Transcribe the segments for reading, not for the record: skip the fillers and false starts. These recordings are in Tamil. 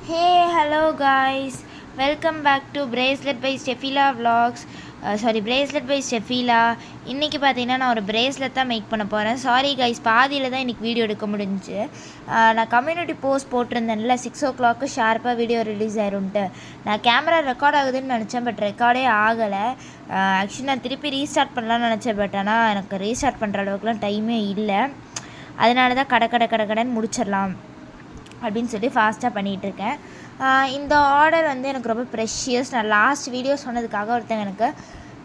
Hey, hello guys. Welcome back to Bracelet by Stefila Vlogs. Bracelet by Stefila. இன்றைக்கி பார்த்தீங்கன்னா நான் ஒரு பிரேஸ்லெட் தான் மேக் பண்ண போகிறேன். சாரி கைஸ், பாதியில் தான் இன்றைக்கி வீடியோ எடுக்க முடிஞ்சிச்சு. நான் கம்யூனிட்டி போஸ்ட் போட்டிருந்தேன்ல 6 o'clock ஷார்ப்பாக வீடியோ ரிலீஸ் ஆயிரும்ட்டு. நான் கேமரா ரெக்கார்ட் ஆகுதுன்னு நினச்சேன், பட் ரெக்கார்டே ஆகலை. ஆக்சுவலி நான் திருப்பி ரீஸ்டார்ட் பண்ணலான்னு நினச்சேன், பட் ஆனால் எனக்கு ரீஸ்டார்ட் பண்ணுற அளவுக்குலாம் டைமே இல்லை. அதனால தான் கடைன்னு முடிச்சிடலாம் அப்படின்னு சொல்லி ஃபாஸ்ட்டாக பண்ணிகிட்ருக்கேன். இந்த ஆர்டர் வந்து எனக்கு ரொம்ப ப்ரெஷியஸ். நான் லாஸ்ட் வீடியோ சொன்னதுக்காக ஒருத்தங்க எனக்கு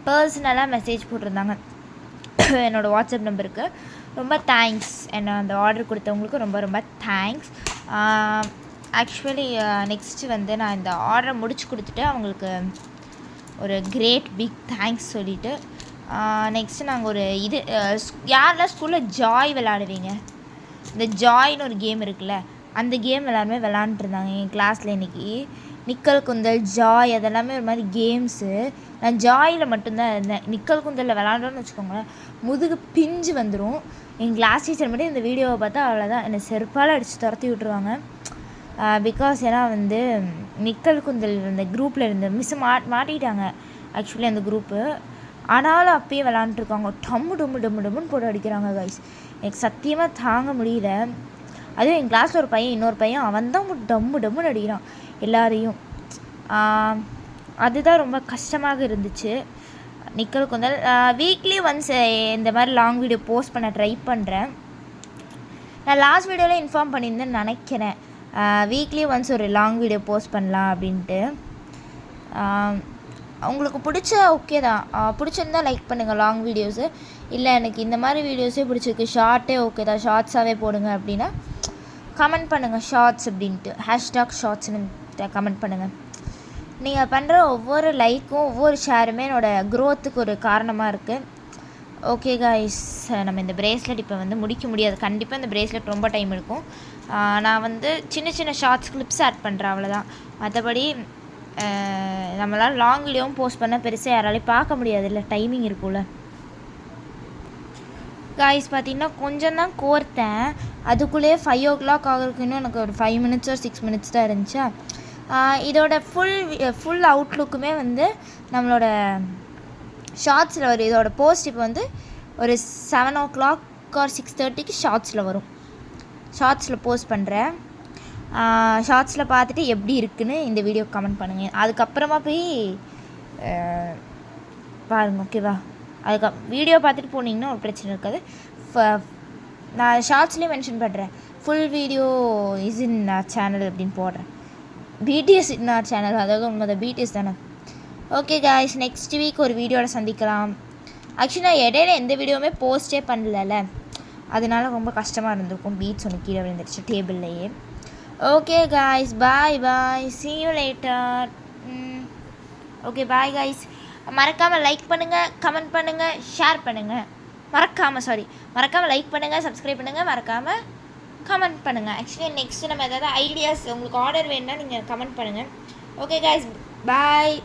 பர்சனலாக மெசேஜ் போட்டிருந்தாங்க என்னோடய வாட்ஸ்அப் நம்பருக்கு. ரொம்ப தேங்க்ஸ். என்ன அந்த ஆர்டர் கொடுத்தவங்களுக்கு ரொம்ப ரொம்ப தேங்க்ஸ். ஆக்சுவலி நெக்ஸ்ட்டு வந்து நான் இந்த ஆர்டரை முடிச்சு கொடுத்துட்டு அவங்களுக்கு ஒரு கிரேட் பிக் தேங்க்ஸ் சொல்லிவிட்டு நெக்ஸ்ட்டு நாங்கள் ஒரு யாரெல்லாம் ஸ்கூலில் ஜாய் விளாடுவீங்க, இந்த ஜாய்னு ஒரு கேம் இருக்குல்ல, அந்த கேம் எல்லாருமே விளாண்டுருந்தாங்க என் கிளாஸில் இன்றைக்கி. நிக்கல் குந்தல், ஜாய், அதெல்லாமே ஒரு மாதிரி கேம்ஸு. நான் ஜாயில் மட்டும்தான் இருந்தேன். நிக்கல் குந்தலில் விளாண்டோன்னு வச்சுக்கோங்களேன், முதுகு பிஞ்சு வந்துடும். என் கிளாஸ் டீச்சர் மட்டும் இந்த வீடியோவை பார்த்தா அவ்வளோதான், என்னை செருப்பால் அடித்து துரத்தி விட்ருவாங்க. பிகாஸ் ஏன்னா வந்து நிக்கல் குந்தல் இந்த குரூப்பில் இருந்த மிஸ் மாட்டிக்கிட்டாங்க ஆக்சுவலி அந்த குரூப்பு. ஆனாலும் அப்பயே விளாண்டுருக்காங்க. டம்முன்னு போட்டு அடிக்கிறாங்க கைஸ். எனக்கு சத்தியமாக தாங்க முடியல. அதுவும் என் கிளாஸில் ஒரு பையன், இன்னொரு பையன், அவன் தான் டம்முன்னு அடிக்கிறான் எல்லாரையும். அதுதான் ரொம்ப கஷ்டமாக இருந்துச்சு. நிக்கல் குந்தல் வீக்லி ஒன்ஸ் இந்த மாதிரி லாங் வீடியோ போஸ்ட் பண்ண ட்ரை பண்ணுறேன். நான் லாஸ்ட் வீடியோவில் இன்ஃபார்ம் பண்ணியிருந்தேன்னு நினைக்கிறேன், வீக்லி ஒன்ஸ் ஒரு லாங் வீடியோ போஸ்ட் பண்ணலாம் அப்படின்ட்டு. உங்களுக்கு பிடிச்சா ஓகே தான், பிடிச்சிருந்தா லைக் பண்ணுங்கள் லாங் வீடியோஸு. இல்லை எனக்கு இந்த மாதிரி வீடியோஸே பிடிச்சிருக்கு, ஷார்ட்டே ஓகே தான், ஷார்ட்ஸாகவே போடுங்க அப்படின்னா கமெண்ட் பண்ணுங்கள் ஷார்ட்ஸ் அப்படின்ட்டு, #ஷார்ட்ஸ்னு கமெண்ட் பண்ணுங்கள். நீங்கள் பண்ணுற ஒவ்வொரு லைக்கும் ஒவ்வொரு ஷேருமே என்னோடய க்ரோத்துக்கு ஒரு காரணமாக இருக்குது. ஓகே காய்ஸ், நம்ம இந்த பிரேஸ்லெட் இப்போ வந்து முடிக்க முடியாது. கண்டிப்பாக இந்த பிரேஸ்லெட் ரொம்ப டைம் எடுக்கும். நான் வந்து சின்ன ஷார்ட்ஸ் கிளிப்ஸ் ஆட் பண்ணுறேன், அவ்வளோதான். மற்றபடி நம்மளால் லாங் வீடியோவும் போஸ்ட் பண்ண பெருசாக யாராலையும் பார்க்க முடியாது, இல்லை டைமிங் இருக்கும்ல காய்ஸ். பார்த்திங்கன்னா கொஞ்சம் தான் கோர்த்தேன், அதுக்குள்ளேயே 5 o'clock ஆகிறதுக்கு இன்னும் எனக்கு ஒரு 5 minutes or 6 minutes தான் இருந்துச்சா. இதோட ஃபுல் அவுட்லுக்குமே வந்து நம்மளோட ஷார்ட்ஸில் வரும். இதோட போஸ்ட் இப்போ வந்து ஒரு 7 o'clock or 6:30 ஷார்ட்ஸில் வரும். ஷார்ட்ஸில் போஸ்ட் பண்ணுறேன். ஷார்ட்ஸில் பார்த்துட்டு எப்படி இருக்குன்னு இந்த வீடியோ கமெண்ட் பண்ணுங்கள். அதுக்கப்புறமா போய் பாருங்கள், ஓகேவா? வீடியோ பார்த்துட்டு போனீங்கன்னா ஒரு பிரச்சனை இருக்காது. நான் ஷார்ட்ஸ்லேயும் மென்ஷன் பண்ணுறேன், full video is in channel அப்படின்னு போடுறேன். பிடிஎஸ் இன் சேனல், அதாவது உண்மை பிடிஎஸ் தானே. ஓகே காய்ஸ், நெக்ஸ்ட் வீக் ஒரு வீடியோவில் சந்திக்கலாம். ஆக்சுவலி நான் இடையில எந்த வீடியோவுமே போஸ்ட்டே பண்ணல, அதனால ரொம்ப கஷ்டமாக இருந்திருக்கும். பீட்ஸ் ஒன்று கீழே விழுந்துருச்சு டேபிள்லையே. Okay guys, bye, see you later. Okay, bye guys. மறக்காமல் லைக் பண்ணுங்கள், கமெண்ட் பண்ணுங்கள், ஷேர் பண்ணுங்கள். மறக்காமல் லைக் பண்ணுங்கள், சப்ஸ்கிரைப் பண்ணுங்கள், மறக்காமல் கமெண்ட் பண்ணுங்கள். ஆக்சுவலி நெக்ஸ்ட்டு நம்ம ஏதாவது ஐடியாஸ் உங்களுக்கு ஆர்டர் வேணுன்னா நீங்கள் கமெண்ட் பண்ணுங்கள். ஓகே காய்ஸ், பாய்.